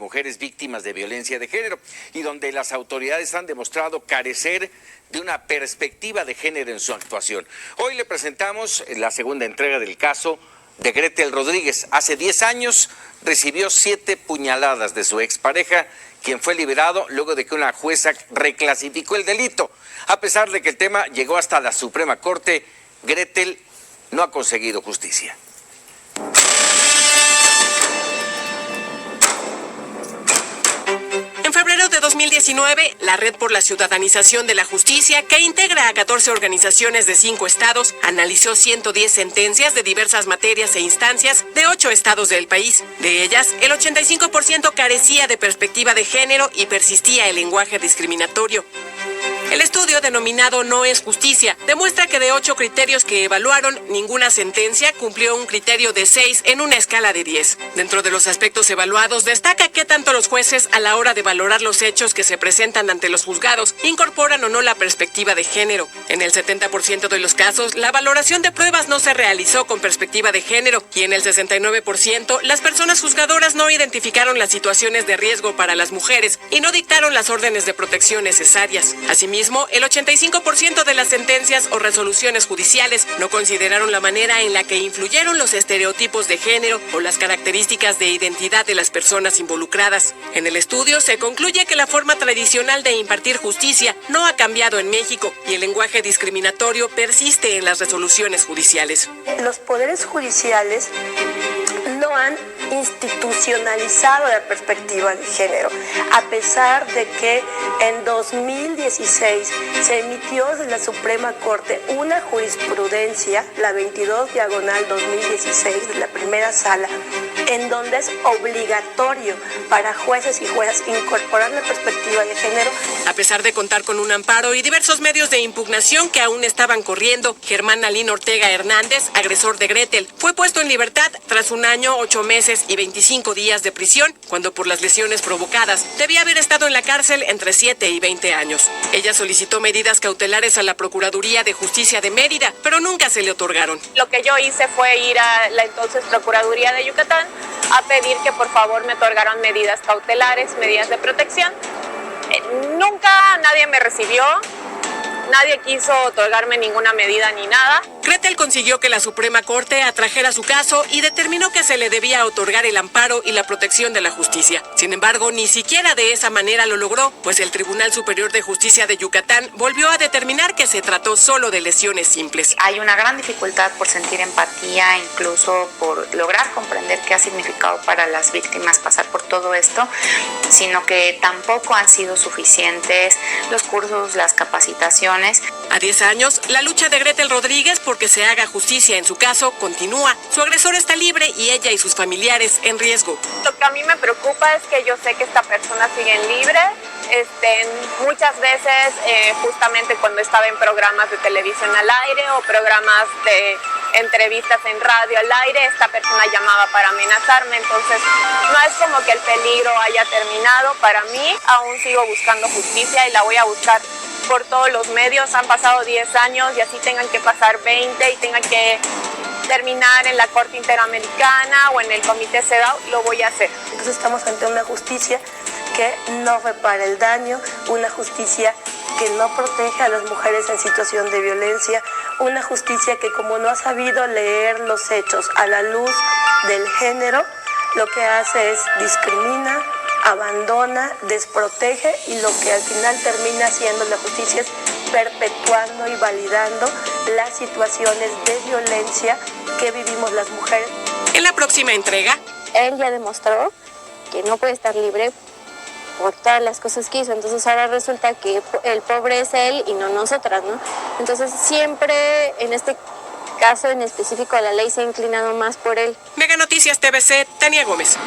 mujeres víctimas de violencia de género y donde las autoridades han demostrado carecer de una perspectiva de género en su actuación. Hoy le presentamos la segunda entrega del caso de Gretel Rodríguez. Hace 10 años recibió 7 puñaladas de su expareja, quien fue liberado luego de que una jueza reclasificó el delito. A pesar de que el tema llegó hasta la Suprema Corte, Gretel no ha conseguido justicia. En febrero de 2019, la Red por la Ciudadanización de la Justicia, que integra a 14 organizaciones de 5 estados, analizó 110 sentencias de diversas materias e instancias de 8 estados del país. De ellas, el 85% carecía de perspectiva de género y persistía el lenguaje discriminatorio. El estudio, denominado No es Justicia, demuestra que de 8 criterios que evaluaron, ninguna sentencia cumplió un criterio de 6 en una escala de 10. Dentro de los aspectos evaluados, destaca que tanto los jueces, a la hora de valorar los hechos que se presentan ante los juzgados, incorporan o no la perspectiva de género. En el 70% de los casos, la valoración de pruebas no se realizó con perspectiva de género, y en el 69%, las personas juzgadoras no identificaron las situaciones de riesgo para las mujeres y no dictaron las órdenes de protección necesarias. Asimismo, el 85% de las sentencias o resoluciones judiciales no consideraron la manera en la que influyeron los estereotipos de género o las características de identidad de las personas involucradas. En el estudio se concluye que la forma tradicional de impartir justicia no ha cambiado en México y el lenguaje discriminatorio persiste en las resoluciones judiciales. Los poderes judiciales no han institucionalizado la perspectiva de género, a pesar de que en 2016 se emitió de la Suprema Corte una jurisprudencia, la 22/2016 de la primera sala, en donde es obligatorio para jueces y juezas incorporar la perspectiva de género. A pesar de contar con un amparo y diversos medios de impugnación que aún estaban corriendo, Germán Alín Ortega Hernández, agresor de Gretel, fue puesto en libertad tras 1 año, 8 meses y 25 días de prisión, cuando por las lesiones provocadas debía haber estado en la cárcel entre 7 y 20 años. Ella solicitó medidas cautelares a la Procuraduría de Justicia de Mérida, pero nunca se le otorgaron. Lo que yo hice fue ir a la entonces Procuraduría de Yucatán a pedir que por favor me otorgaran medidas cautelares, medidas de protección. Nunca nadie me recibió. Nadie quiso otorgarme ninguna medida ni nada. Gretel consiguió que la Suprema Corte atrajera su caso y determinó que se le debía otorgar el amparo y la protección de la justicia. Sin embargo, ni siquiera de esa manera lo logró, pues el Tribunal Superior de Justicia de Yucatán volvió a determinar que se trató solo de lesiones simples. Hay una gran dificultad por sentir empatía, incluso por lograr comprender qué ha significado para las víctimas pasar por todo esto, sino que tampoco han sido suficientes los cursos, las capacitaciones. A 10 años, la lucha de Gretel Rodríguez porque se haga justicia en su caso continúa. Su agresor está libre y ella y sus familiares en riesgo. Lo que a mí me preocupa es que yo sé que esta persona sigue libre. Muchas veces, justamente cuando estaba en programas de televisión al aire o programas de entrevistas en radio al aire, esta persona llamaba para amenazarme. Entonces, no es como que el peligro haya terminado. Para mí, aún sigo buscando justicia y la voy a buscar por todos los medios. Han pasado 10 años y así tengan que pasar 20 y tengan que terminar en la Corte Interamericana o en el Comité CEDAW, lo voy a hacer. Entonces estamos ante una justicia que no repara el daño, una justicia que no protege a las mujeres en situación de violencia, una justicia que, como no ha sabido leer los hechos a la luz del género, lo que hace es discrimina, abandona, desprotege, y lo que al final termina haciendo la justicia es perpetuando y validando las situaciones de violencia que vivimos las mujeres. En la próxima entrega, él ya demostró que no puede estar libre por todas las cosas que hizo, entonces ahora resulta que el pobre es él y no nosotras, ¿no? Entonces siempre en este caso en específico la ley se ha inclinado más por él. Mega Noticias TVC, Tania Gómez.